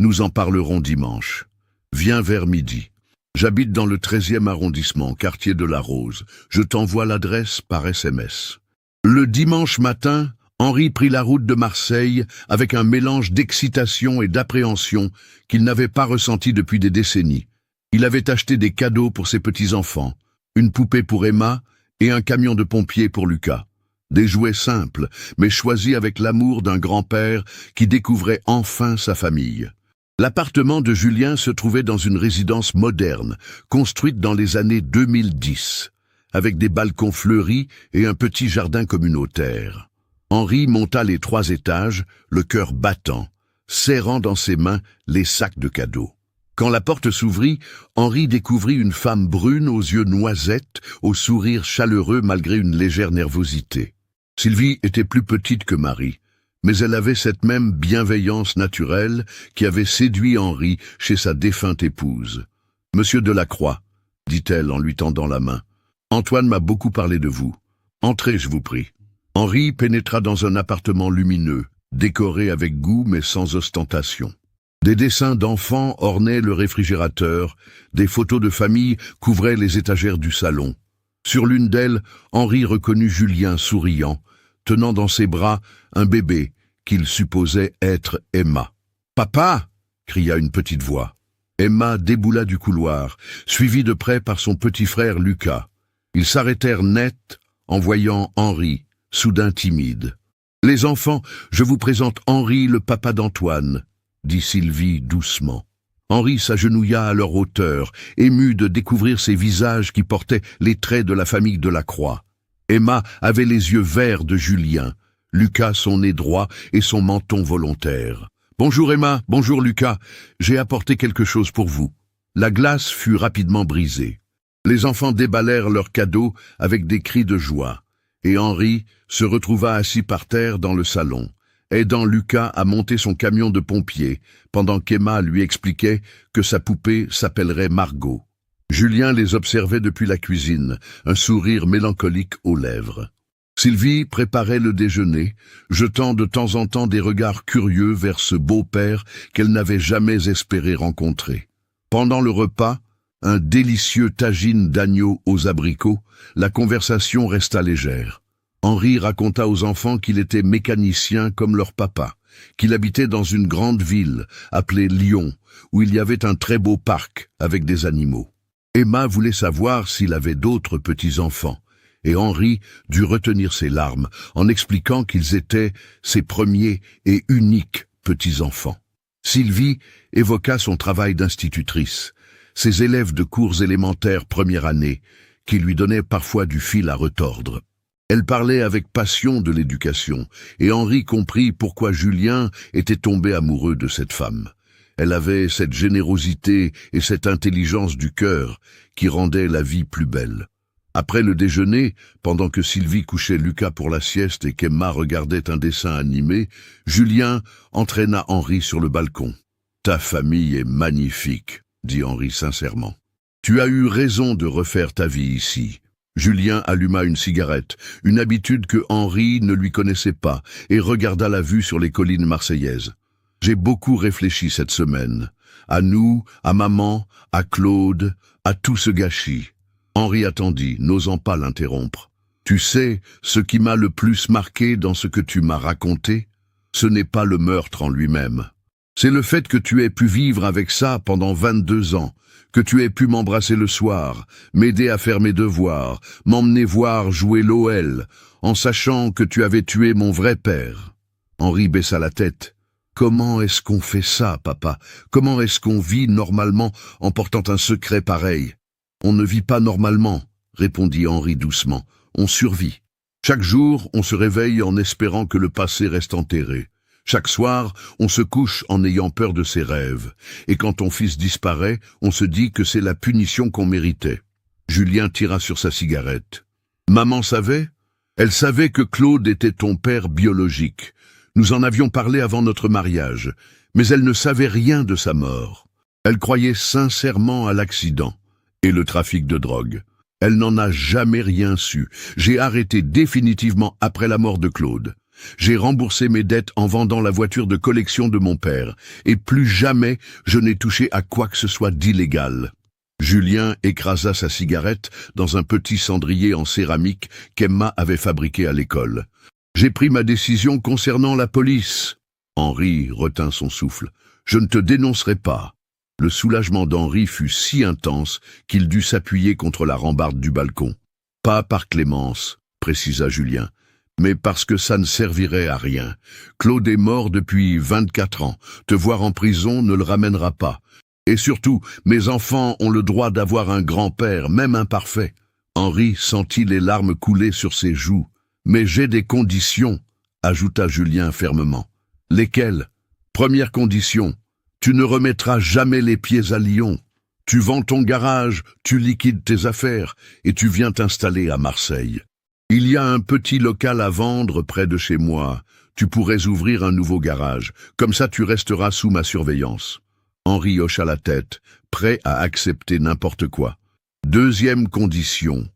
Nous en parlerons dimanche. Viens vers midi. J'habite dans le 13e arrondissement, quartier de la Rose. Je t'envoie l'adresse par SMS. » Le dimanche matin, Henri prit la route de Marseille avec un mélange d'excitation et d'appréhension qu'il n'avait pas ressenti depuis des décennies. Il avait acheté des cadeaux pour ses petits-enfants, une poupée pour Emma et un camion de pompiers pour Lucas. Des jouets simples, mais choisis avec l'amour d'un grand-père qui découvrait enfin sa famille. L'appartement de Julien se trouvait dans une résidence moderne, construite dans les années 2010, avec des balcons fleuris et un petit jardin communautaire. Henri monta les 3 étages, le cœur battant, serrant dans ses mains les sacs de cadeaux. Quand la porte s'ouvrit, Henri découvrit une femme brune aux yeux noisettes, au sourire chaleureux malgré une légère nervosité. Sylvie était plus petite que Marie, mais elle avait cette même bienveillance naturelle qui avait séduit Henri chez sa défunte épouse. « Monsieur Delacroix, » dit-elle en lui tendant la main, « Antoine m'a beaucoup parlé de vous. Entrez, je vous prie. » Henri pénétra dans un appartement lumineux, décoré avec goût mais sans ostentation. Des dessins d'enfants ornaient le réfrigérateur, des photos de famille couvraient les étagères du salon. Sur l'une d'elles, Henri reconnut Julien souriant, tenant dans ses bras un bébé qu'il supposait être Emma. « Papa !» cria une petite voix. Emma déboula du couloir, suivie de près par son petit frère Lucas. Ils s'arrêtèrent net en voyant Henri, soudain timide. « Les enfants, je vous présente Henri, le papa d'Antoine, » dit Sylvie doucement. Henri s'agenouilla à leur hauteur, ému de découvrir ces visages qui portaient les traits de la famille Delacroix. Emma avait les yeux verts de Julien, Lucas son nez droit et son menton volontaire. « Bonjour Emma, bonjour Lucas, j'ai apporté quelque chose pour vous. » La glace fut rapidement brisée. Les enfants déballèrent leurs cadeaux avec des cris de joie, et Henri se retrouva assis par terre dans le salon, aidant Lucas à monter son camion de pompier, pendant qu'Emma lui expliquait que sa poupée s'appellerait Margot. Julien les observait depuis la cuisine, un sourire mélancolique aux lèvres. Sylvie préparait le déjeuner, jetant de temps en temps des regards curieux vers ce beau-père qu'elle n'avait jamais espéré rencontrer. Pendant le repas, un délicieux tagine d'agneau aux abricots, la conversation resta légère. Henri raconta aux enfants qu'il était mécanicien comme leur papa, qu'il habitait dans une grande ville appelée Lyon, où il y avait un très beau parc avec des animaux. Emma voulait savoir s'il avait d'autres petits-enfants, et Henri dut retenir ses larmes en expliquant qu'ils étaient ses premiers et uniques petits-enfants. Sylvie évoqua son travail d'institutrice, ses élèves de cours élémentaires première année, qui lui donnaient parfois du fil à retordre. Elle parlait avec passion de l'éducation, et Henri comprit pourquoi Julien était tombé amoureux de cette femme. Elle avait cette générosité et cette intelligence du cœur qui rendaient la vie plus belle. Après le déjeuner, pendant que Sylvie couchait Lucas pour la sieste et qu'Emma regardait un dessin animé, Julien entraîna Henri sur le balcon. « Ta famille est magnifique, » dit Henri sincèrement. « Tu as eu raison de refaire ta vie ici. » Julien alluma une cigarette, une habitude que Henri ne lui connaissait pas, et regarda la vue sur les collines marseillaises. « J'ai beaucoup réfléchi cette semaine. À nous, à maman, à Claude, à tout ce gâchis. » Henri attendit, n'osant pas l'interrompre. « Tu sais, ce qui m'a le plus marqué dans ce que tu m'as raconté, ce n'est pas le meurtre en lui-même. C'est le fait que tu aies pu vivre avec ça pendant 22 ans, que tu aies pu m'embrasser le soir, m'aider à faire mes devoirs, m'emmener voir jouer l'OL, en sachant que tu avais tué mon vrai père. » Henri baissa la tête. « Comment est-ce qu'on fait ça, papa? Comment est-ce qu'on vit normalement en portant un secret pareil? »« On ne vit pas normalement, » répondit Henri doucement. « On survit. Chaque jour, on se réveille en espérant que le passé reste enterré. Chaque soir, on se couche en ayant peur de ses rêves. Et quand ton fils disparaît, on se dit que c'est la punition qu'on méritait. » Julien tira sur sa cigarette. « Maman savait? Elle savait que Claude était ton père biologique. Nous en avions parlé avant notre mariage, mais elle ne savait rien de sa mort. Elle croyait sincèrement à l'accident et le trafic de drogue. Elle n'en a jamais rien su. J'ai arrêté définitivement après la mort de Claude. J'ai remboursé mes dettes en vendant la voiture de collection de mon père, et plus jamais je n'ai touché à quoi que ce soit d'illégal. » Julien écrasa sa cigarette dans un petit cendrier en céramique qu'Emma avait fabriqué à l'école. « J'ai pris ma décision concernant la police. » Henri retint son souffle. « Je ne te dénoncerai pas. » Le soulagement d'Henri fut si intense qu'il dut s'appuyer contre la rambarde du balcon. « Pas par clémence, » précisa Julien, « mais parce que ça ne servirait à rien. Claude est mort depuis 24 ans. Te voir en prison ne le ramènera pas. Et surtout, mes enfants ont le droit d'avoir un grand-père, même imparfait. » Henri sentit les larmes couler sur ses joues. « Mais j'ai des conditions, » ajouta Julien fermement. « Lesquelles? Première condition, tu ne remettras jamais les pieds à Lyon. Tu vends ton garage, tu liquides tes affaires et tu viens t'installer à Marseille. Il y a un petit local à vendre près de chez moi. Tu pourrais ouvrir un nouveau garage. Comme ça, tu resteras sous ma surveillance. » Henri hocha la tête, prêt à accepter n'importe quoi. Deuxième condition.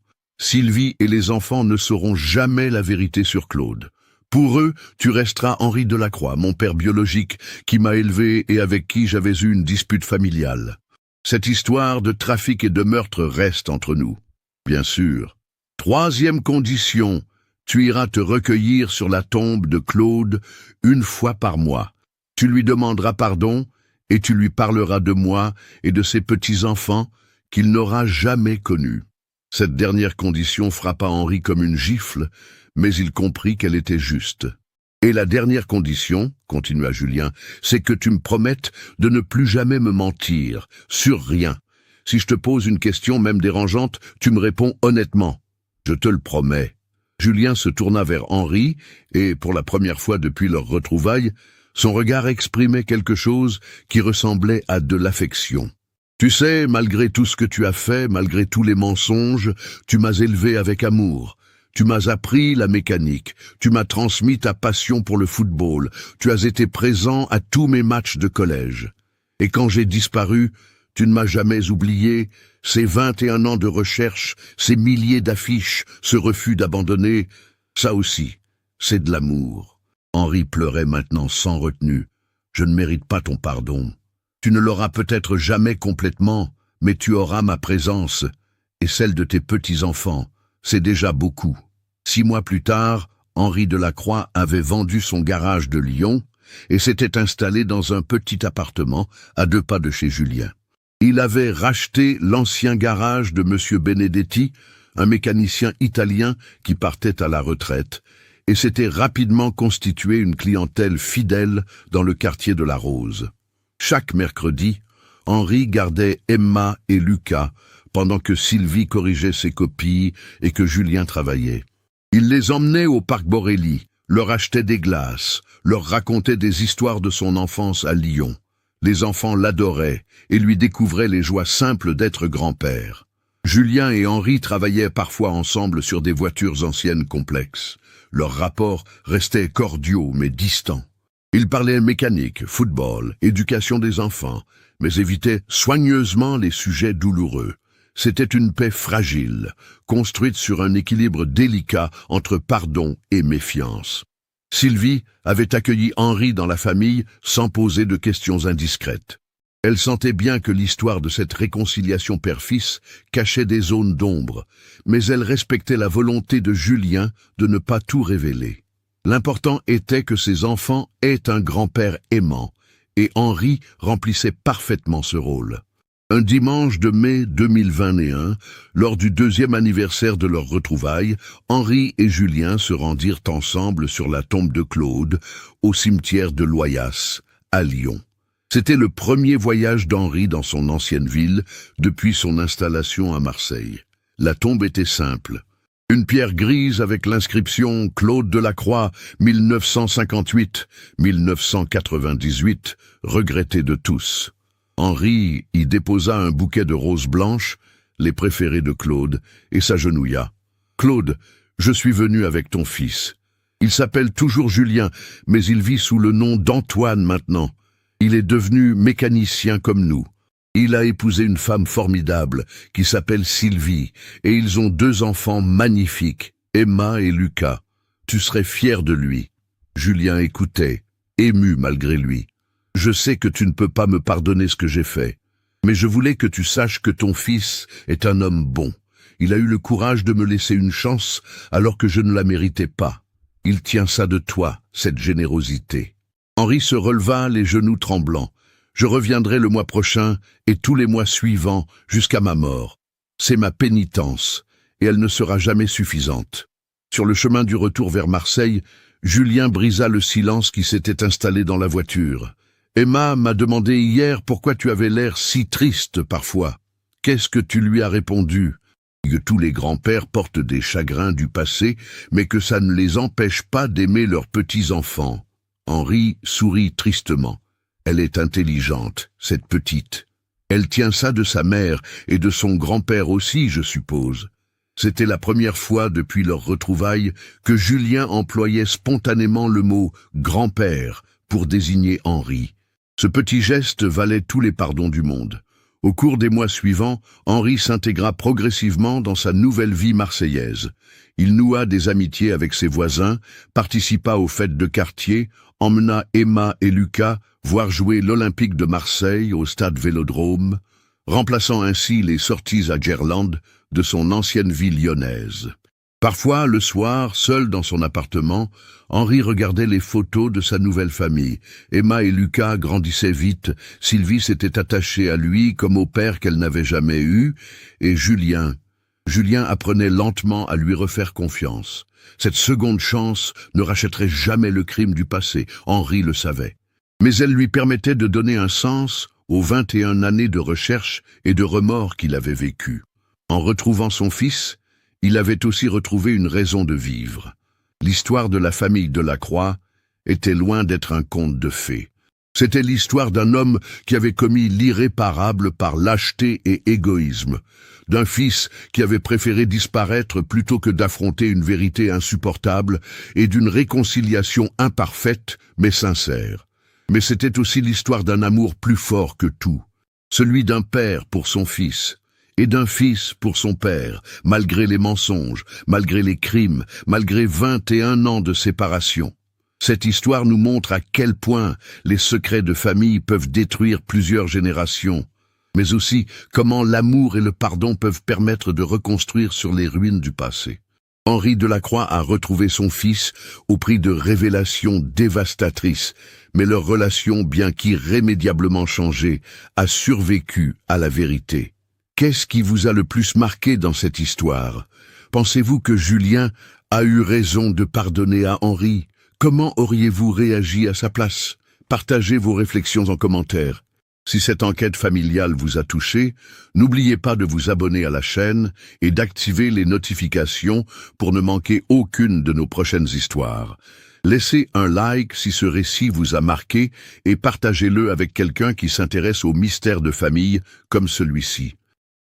Sylvie et les enfants ne sauront jamais la vérité sur Claude. Pour eux, tu resteras Henri Delacroix, mon père biologique, qui m'a élevé et avec qui j'avais eu une dispute familiale. Cette histoire de trafic et de meurtre reste entre nous. Bien sûr. Troisième condition, tu iras te recueillir sur la tombe de Claude 1 fois par mois. Tu lui demanderas pardon et tu lui parleras de moi et de ses petits-enfants qu'il n'aura jamais connus. Cette dernière condition frappa Henri comme une gifle, mais il comprit qu'elle était juste. « Et la dernière condition, continua Julien, c'est que tu me promettes de ne plus jamais me mentir, sur rien. Si je te pose une question, même dérangeante, tu me réponds honnêtement. Je te le promets. » Julien se tourna vers Henri, et, pour la première fois depuis leur retrouvaille, son regard exprimait quelque chose qui ressemblait à de l'affection. « Tu sais, malgré tout ce que tu as fait, malgré tous les mensonges, tu m'as élevé avec amour. Tu m'as appris la mécanique, tu m'as transmis ta passion pour le football, tu as été présent à tous mes matchs de collège. Et quand j'ai disparu, tu ne m'as jamais oublié, ces 21 ans de recherche, ces milliers d'affiches, ce refus d'abandonner, ça aussi, c'est de l'amour. » Henri pleurait maintenant sans retenue. « Je ne mérite pas ton pardon. Tu ne l'auras peut-être jamais complètement, mais tu auras ma présence, et celle de tes petits-enfants. C'est déjà beaucoup. » 6 mois plus tard, Henri Delacroix avait vendu son garage de Lyon et s'était installé dans un petit appartement à 2 pas de chez Julien. Il avait racheté l'ancien garage de M. Benedetti, un mécanicien italien qui partait à la retraite, et s'était rapidement constitué une clientèle fidèle dans le quartier de la Rose. Chaque mercredi, Henri gardait Emma et Lucas, pendant que Sylvie corrigeait ses copies et que Julien travaillait. Il les emmenait au parc Borély, leur achetait des glaces, leur racontait des histoires de son enfance à Lyon. Les enfants l'adoraient et lui découvraient les joies simples d'être grand-père. Julien et Henri travaillaient parfois ensemble sur des voitures anciennes complexes. Leurs rapports restaient cordiaux mais distants. Ils parlaient mécanique, football, éducation des enfants, mais évitaient soigneusement les sujets douloureux. C'était une paix fragile, construite sur un équilibre délicat entre pardon et méfiance. Sylvie avait accueilli Henri dans la famille sans poser de questions indiscrètes. Elle sentait bien que l'histoire de cette réconciliation père-fils cachait des zones d'ombre, mais elle respectait la volonté de Julien de ne pas tout révéler. L'important était que ses enfants aient un grand-père aimant, et Henri remplissait parfaitement ce rôle. Un dimanche de mai 2021, lors du 2e anniversaire de leur retrouvailles, Henri et Julien se rendirent ensemble sur la tombe de Claude, au cimetière de Loyasse, à Lyon. C'était le premier voyage d'Henri dans son ancienne ville depuis son installation à Marseille. La tombe était simple. Une pierre grise avec l'inscription Claude Delacroix, 1958-1998, regretté de tous. Henri y déposa un bouquet de roses blanches, les préférées de Claude, et s'agenouilla. « Claude, je suis venu avec ton fils. Il s'appelle toujours Julien, mais il vit sous le nom d'Antoine maintenant. Il est devenu mécanicien comme nous. Il a épousé une femme formidable qui s'appelle Sylvie, et ils ont 2 enfants magnifiques, Emma et Lucas. Tu serais fier de lui. » Julien écoutait, ému malgré lui. « Je sais que tu ne peux pas me pardonner ce que j'ai fait, mais je voulais que tu saches que ton fils est un homme bon. Il a eu le courage de me laisser une chance alors que je ne la méritais pas. Il tient ça de toi, cette générosité. » Henri se releva, les genoux tremblants. « Je reviendrai le mois prochain et tous les mois suivants jusqu'à ma mort. C'est ma pénitence, et elle ne sera jamais suffisante. » Sur le chemin du retour vers Marseille, Julien brisa le silence qui s'était installé dans la voiture. « Emma m'a demandé hier pourquoi tu avais l'air si triste parfois. Qu'est-ce que tu lui as répondu ? Que tous les grands-pères portent des chagrins du passé, mais que ça ne les empêche pas d'aimer leurs petits-enfants. » Henri sourit tristement. « Elle est intelligente, cette petite. Elle tient ça de sa mère et de son grand-père aussi, je suppose. » C'était la première fois depuis leur retrouvailles que Julien employait spontanément le mot « grand-père » pour désigner Henri. Ce petit geste valait tous les pardons du monde. Au cours des mois suivants, Henri s'intégra progressivement dans sa nouvelle vie marseillaise. Il noua des amitiés avec ses voisins, participa aux fêtes de quartier, emmena Emma et Lucas voir jouer l'Olympique de Marseille au stade Vélodrome, remplaçant ainsi les sorties à Gerland de son ancienne vie lyonnaise. Parfois, le soir, seul dans son appartement, Henri regardait les photos de sa nouvelle famille. Emma et Lucas grandissaient vite, Sylvie s'était attachée à lui comme au père qu'elle n'avait jamais eu, et Julien apprenait lentement à lui refaire confiance. Cette seconde chance ne rachèterait jamais le crime du passé, Henri le savait. Mais elle lui permettait de donner un sens aux 21 années de recherche et de remords qu'il avait vécues. En retrouvant son fils, il avait aussi retrouvé une raison de vivre. L'histoire de la famille Delacroix était loin d'être un conte de fées. C'était l'histoire d'un homme qui avait commis l'irréparable par lâcheté et égoïsme, d'un fils qui avait préféré disparaître plutôt que d'affronter une vérité insupportable et d'une réconciliation imparfaite mais sincère. Mais c'était aussi l'histoire d'un amour plus fort que tout, celui d'un père pour son fils, et d'un fils pour son père, malgré les mensonges, malgré les crimes, malgré 21 ans de séparation. Cette histoire nous montre à quel point les secrets de famille peuvent détruire plusieurs générations, mais aussi comment l'amour et le pardon peuvent permettre de reconstruire sur les ruines du passé. Henri Delacroix a retrouvé son fils au prix de révélations dévastatrices, mais leur relation, bien qu'irrémédiablement changée, a survécu à la vérité. Qu'est-ce qui vous a le plus marqué dans cette histoire? Pensez-vous que Julien a eu raison de pardonner à Henri? Comment auriez-vous réagi à sa place? Partagez vos réflexions en commentaire. Si cette enquête familiale vous a touché, n'oubliez pas de vous abonner à la chaîne et d'activer les notifications pour ne manquer aucune de nos prochaines histoires. Laissez un like si ce récit vous a marqué et partagez-le avec quelqu'un qui s'intéresse aux mystères de famille comme celui-ci.